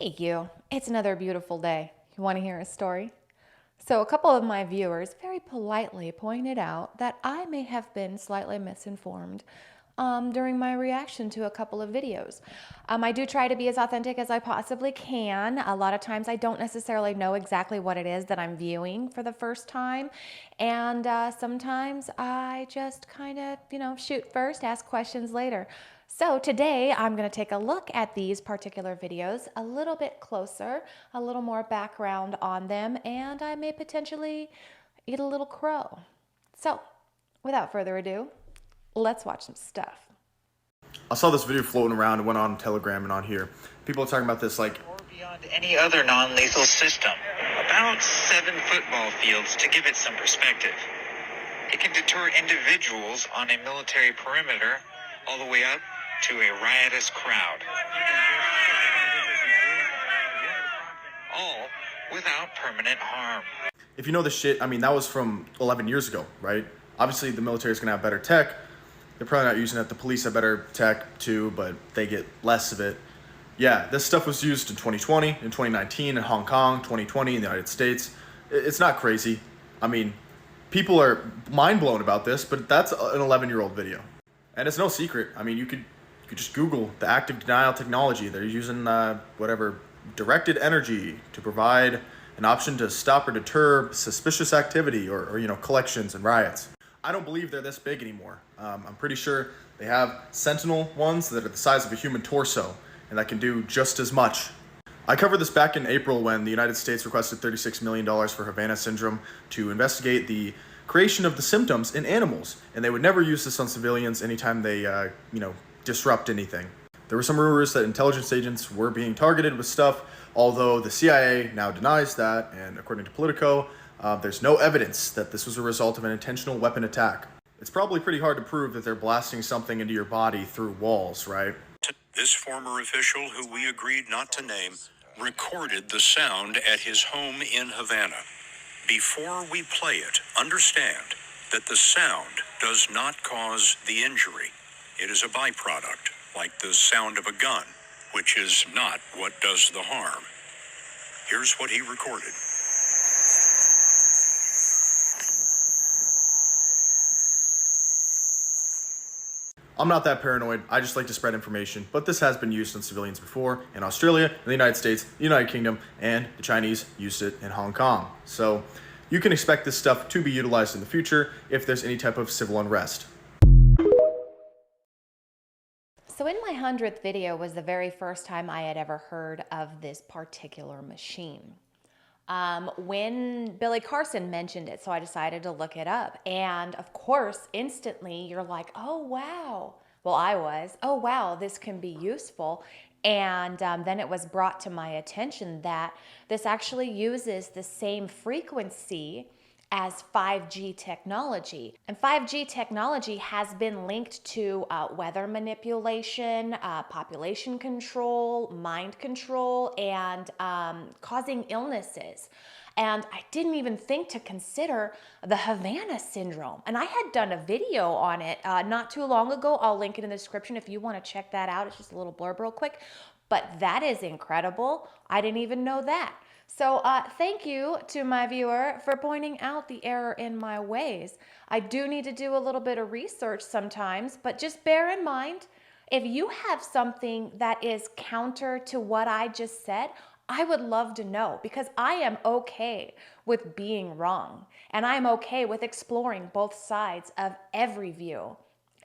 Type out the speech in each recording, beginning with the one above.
Hey you, it's another beautiful day. You want to hear a story? So a couple of my viewers very politely pointed out that I may have been slightly misinformed during my reaction to a couple of videos. I do try to be as authentic as I possibly can. A lot of times I don't necessarily know exactly what it is that I'm viewing for the first time. And sometimes I just kind of, shoot first, ask questions later. So today I'm going to take a look at these particular videos a little bit closer, a little more background on them, and I may potentially eat a little crow. So without further ado, let's watch some stuff. I saw this video floating around. It went on Telegram and on here. People are talking about this like... Or beyond any other non-lethal system. About 7 football fields to give it some perspective. It can deter individuals on a military perimeter all the way up to a riotous crowd. All without permanent harm. If you know the shit, I mean, that was from 11 years ago, right? Obviously, the military is going to have better tech. They're probably not using it. The police have better tech too, but they get less of it. Yeah, this stuff was used in 2020, in 2019 in Hong Kong, 2020 in the United States. It's not crazy. I mean, people are mind blown about this, but that's an 11-year-old video. And it's no secret. I mean, you could just Google the active denial technology. They're using directed energy to provide an option to stop or deter suspicious activity or collections and riots. I don't believe they're this big anymore. I'm pretty sure they have Sentinel ones that are the size of a human torso and that can do just as much. I covered this back in April when the United States requested $36 million for Havana syndrome to investigate the creation of the symptoms in animals, and they would never use this on civilians anytime they, disrupt anything. There were some rumors that intelligence agents were being targeted with stuff, although the CIA now denies that, and according to Politico, there's no evidence that this was a result of an intentional weapon attack. It's probably pretty hard to prove that they're blasting something into your body through walls, right? This former official, who we agreed not to name, recorded the sound at his home in Havana. Before we play it, understand that the sound does not cause the injury. It is a byproduct, like the sound of a gun, which is not what does the harm. Here's what he recorded. I'm not that paranoid. I just like to spread information, but this has been used on civilians before in Australia, in the United States, the United Kingdom, and the Chinese used it in Hong Kong. So you can expect this stuff to be utilized in the future if there's any type of civil unrest. So in my 100th video was the very first time I had ever heard of this particular machine. When Billy Carson mentioned it, so I decided to look it up. And of course, instantly you're like, oh, wow. Well, I was, oh, wow, this can be useful. And then it was brought to my attention that this actually uses the same frequency as 5G technology. And 5G technology has been linked to weather manipulation, population control, mind control, and causing illnesses. And I didn't even think to consider the Havana syndrome. And I had done a video on it not too long ago. I'll link it in the description if you want to check that out. It's just a little blurb real quick. But that is incredible. I didn't even know that. So thank you to my viewer for pointing out the error in my ways. I do need to do a little bit of research sometimes, but just bear in mind, if you have something that is counter to what I just said, I would love to know, because I am okay with being wrong, and I'm okay with exploring both sides of every view.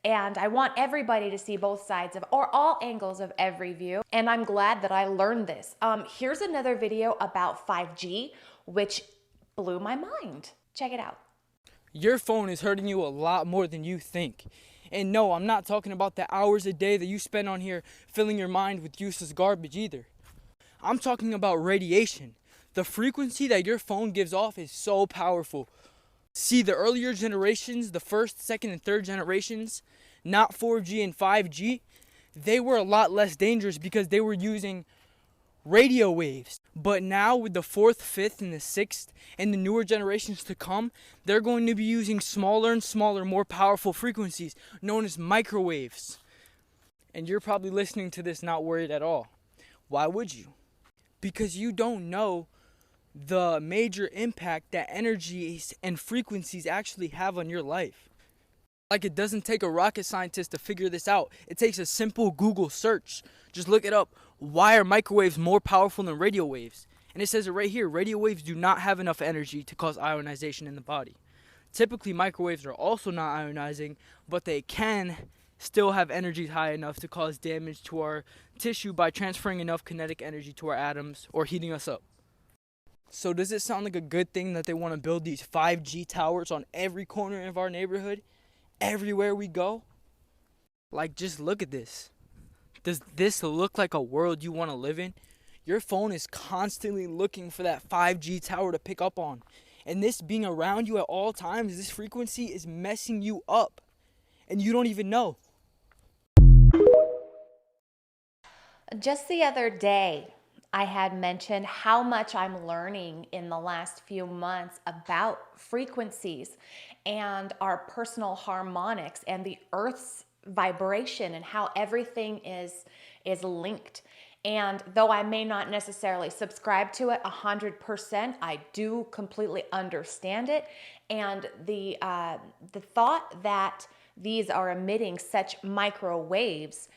And I want everybody to see both sides of, or all angles of every view. And I'm glad that I learned this. Here's another video about 5G, which blew my mind. Check it out. Your phone is hurting you a lot more than you think. And no, I'm not talking about the hours a day that you spend on here filling your mind with useless garbage either. I'm talking about radiation. The frequency that your phone gives off is so powerful. See, the earlier generations, the first, second, and third generations, not 4G and 5G, they were a lot less dangerous because they were using radio waves. But now with the 4th, 5th, and the 6th, and the newer generations to come, they're going to be using smaller and smaller, more powerful frequencies known as microwaves. And you're probably listening to this not worried at all. Why would you? because you don't know the major impact that energies and frequencies actually have on your life. Like, it doesn't take a rocket scientist to figure this out. It takes a simple Google search. Just look it up. Why are microwaves more powerful than radio waves? And it says it right here. Radio waves do not have enough energy to cause ionization in the body. Typically, microwaves are also not ionizing, but they can still have energies high enough to cause damage to our tissue by transferring enough kinetic energy to our atoms or heating us up. So does it sound like a good thing that they want to build these 5G towers on every corner of our neighborhood? Everywhere we go? Like, just look at this. Does this look like a world you want to live in? Your phone is constantly looking for that 5G tower to pick up on. And this being around you at all times, this frequency is messing you up. And you don't even know. Just the other day, I had mentioned how much I'm learning in the last few months about frequencies and our personal harmonics and the Earth's vibration and how everything is linked. And though I may not necessarily subscribe to it 100%, I do completely understand it. And the thought that these are emitting such microwaves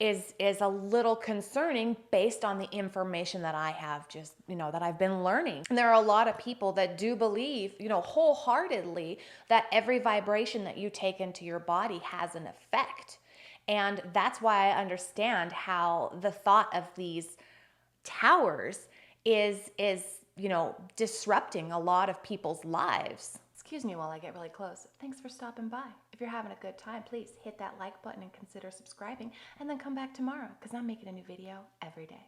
is a little concerning based on the information that I have just, that I've been learning. And there are a lot of people that do believe, wholeheartedly that every vibration that you take into your body has an effect. And that's why I understand how the thought of these towers is disrupting a lot of people's lives. Excuse me while I get really close. Thanks for stopping by. If you're having a good time, please hit that like button and consider subscribing, and then come back tomorrow because I'm making a new video every day.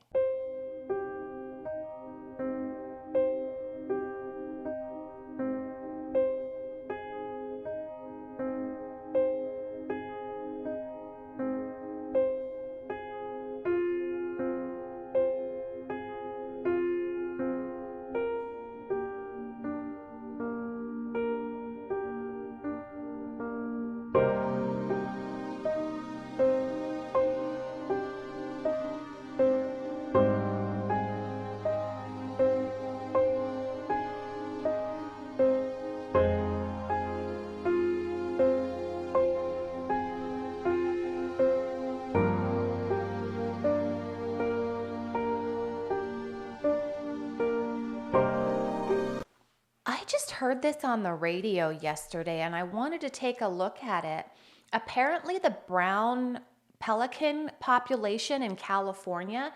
I just heard this on the radio yesterday and I wanted to take a look at it. Apparently the brown pelican population in California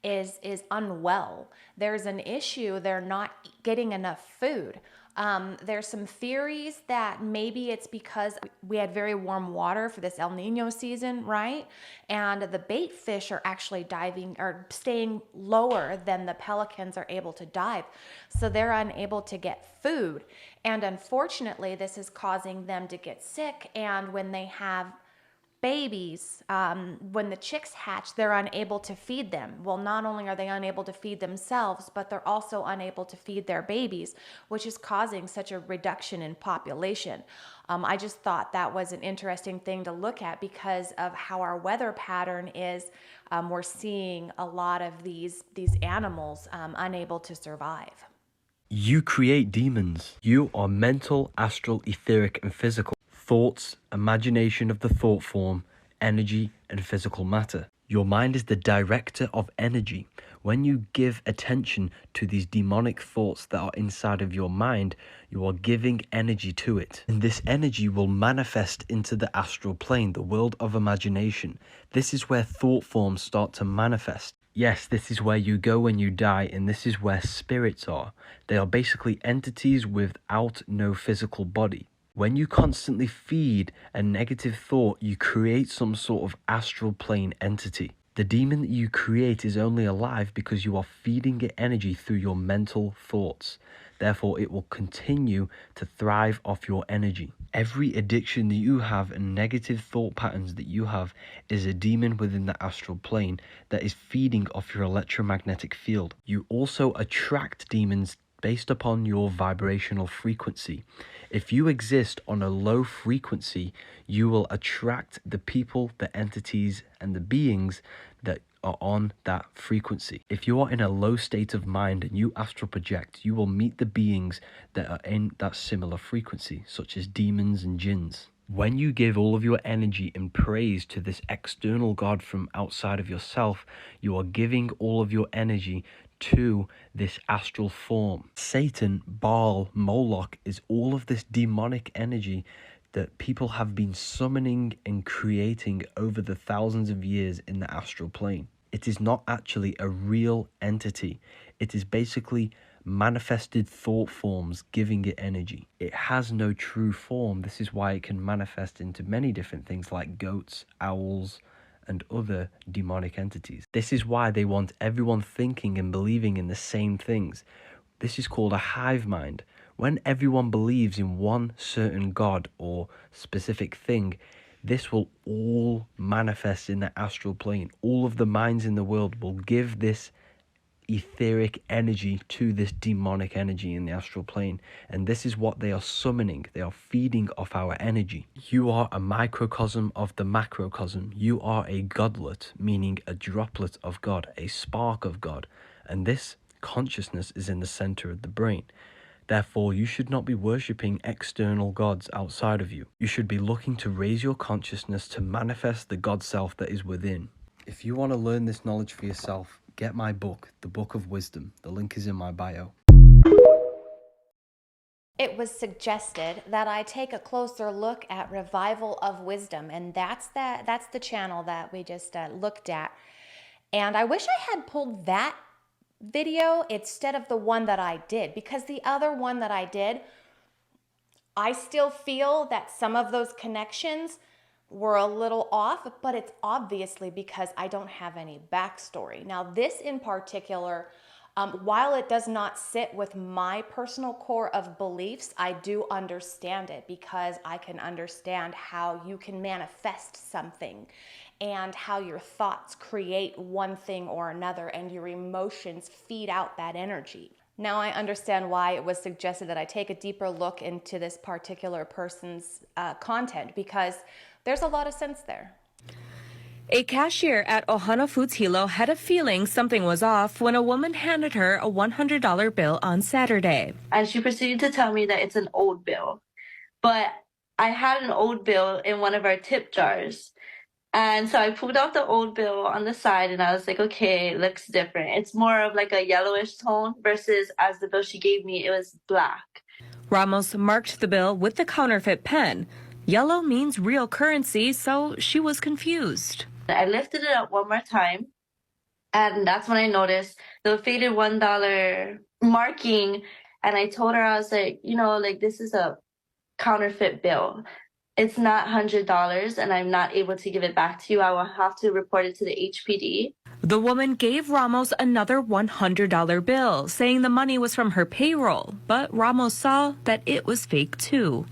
is unwell. There's an issue. They're not getting enough food. There's some theories that maybe it's because we had very warm water for this El Nino season, right? And the bait fish are actually diving or staying lower than the pelicans are able to dive. So they're unable to get food. And unfortunately, this is causing them to get sick. And when they have babies, when the chicks hatch, they're unable to feed them. Well, not only are they unable to feed themselves, but they're also unable to feed their babies, which is causing such a reduction in population. I just thought that was an interesting thing to look at because of how our weather pattern is. We're seeing a lot of these animals unable to survive. You create demons. You are mental, astral, etheric, and physical. Thoughts, imagination of the thought form, energy, and physical matter. Your mind is the director of energy. When you give attention to these demonic thoughts that are inside of your mind, you are giving energy to it. And this energy will manifest into the astral plane, the world of imagination. This is where thought forms start to manifest. Yes, this is where you go when you die, and this is where spirits are. They are basically entities without no physical body. When you constantly feed a negative thought, you create some sort of astral plane entity. The demon that you create is only alive because you are feeding it energy through your mental thoughts. Therefore, it will continue to thrive off your energy. Every addiction that you have and negative thought patterns that you have is a demon within the astral plane that is feeding off your electromagnetic field. You also attract demons based upon your vibrational frequency. If you exist on a low frequency, you will attract the people, the entities, and the beings that are on that frequency. If you are in a low state of mind and you astral project, you will meet the beings that are in that similar frequency, such as demons and jinns. When you give all of your energy and praise to this external God from outside of yourself, you are giving all of your energy to this astral form. Satan, Baal, Moloch is all of this demonic energy that people have been summoning and creating over the thousands of years in the astral plane. It is not actually a real entity. It is basically manifested thought forms giving it energy. It has no true form. This is why it can manifest into many different things like goats, owls, and other demonic entities. This is why they want everyone thinking and believing in the same things. This is called a hive mind. When everyone believes in one certain god or specific thing, this will all manifest in the astral plane. All of the minds in the world will give this etheric energy to this demonic energy in the astral plane, and this is what they are summoning. They are feeding off our energy. You are a microcosm of the macrocosm. You are a godlet, meaning a droplet of God, a spark of God, and this consciousness is in the center of the brain. Therefore, you should not be worshipping external gods outside of you. You should be looking to raise your consciousness to manifest the God self that is within. If you want to learn this knowledge for yourself, get my book, The Book of Wisdom. The link is in my bio. It was suggested that I take a closer look at Revival of Wisdom, and that's the channel that we just looked at. And I wish I had pulled that video instead of the one that I did, because the other one that I did, I still feel that some of those connections were a little off, but it's obviously because I don't have any backstory. Now, this in particular, while it does not sit with my personal core of beliefs, I do understand it because I can understand how you can manifest something and how your thoughts create one thing or another and your emotions feed out that energy. Now I understand why it was suggested that I take a deeper look into this particular person's content, because there's a lot of sense there. A cashier at Ohana Foods Hilo had a feeling something was off when a woman handed her a $100 bill on Saturday. And she proceeded to tell me that it's an old bill. But I had an old bill in one of our tip jars. And so I pulled out the old bill on the side and I was like, okay, it looks different. It's more of like a yellowish tone versus as the bill she gave me, it was black. Ramos marked the bill with the counterfeit pen. Yellow means real currency, so she was confused. I lifted it up one more time, and that's when I noticed the faded $1 marking. And I told her, I was like, this is a counterfeit bill. It's not $100, and I'm not able to give it back to you. I will have to report it to the HPD. The woman gave Ramos another $100 bill, saying the money was from her payroll, but Ramos saw that it was fake too.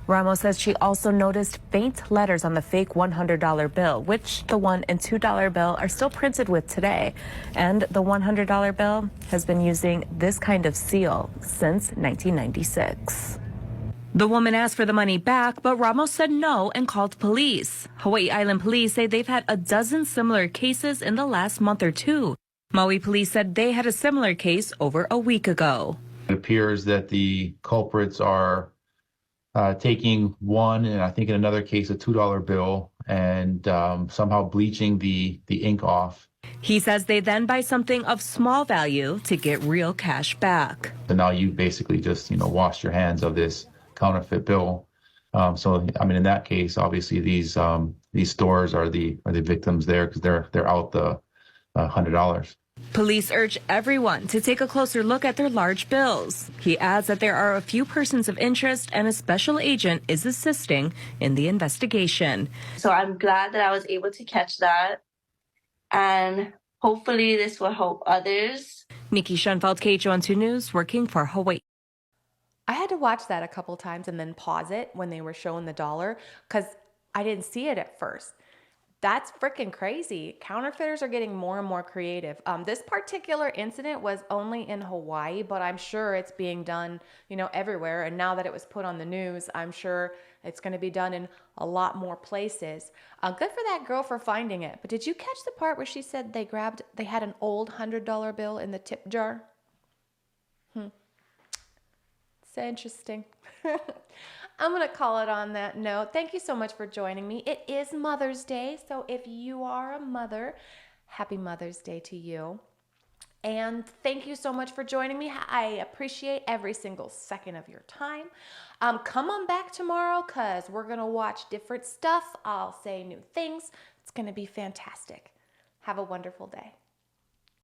Ramos says she also noticed faint letters on the fake $100 bill, which the $1 and $2 bill are still printed with today. And the $100 bill has been using this kind of seal since 1996. The woman asked for the money back, but Ramos said no and called police. Hawaii Island police say they've had a dozen similar cases in the last month or two. Maui police said they had a similar case over a week ago. It appears that the culprits are taking one, and I think in another case, a $2 bill, and somehow bleaching the ink off. He says they then buy something of small value to get real cash back. So now you basically just, wash your hands of this counterfeit bill. In that case, obviously these stores are the victims there because they're out the $100. Police urge everyone to take a closer look at their large bills. He adds that there are a few persons of interest and a special agent is assisting in the investigation. So I'm glad that I was able to catch that, and hopefully this will help others. Nikki Schoenfeld, KHON2 News, working for Hawaii. I had to watch that a couple times and then pause it when they were showing the dollar because I didn't see it at first. That's freaking crazy. Counterfeiters are getting more and more creative. This particular incident was only in Hawaii, but I'm sure it's being done, everywhere. And now that it was put on the news, I'm sure it's going to be done in a lot more places. Good for that girl for finding it. But did you catch the part where she said they had an old $100 bill in the tip jar? It's interesting. I'm going to call it on that note. Thank you so much for joining me. It is Mother's Day, so if you are a mother, happy Mother's Day to you. And thank you so much for joining me. I appreciate every single second of your time. Come on back tomorrow because we're going to watch different stuff. I'll say new things. It's going to be fantastic. Have a wonderful day.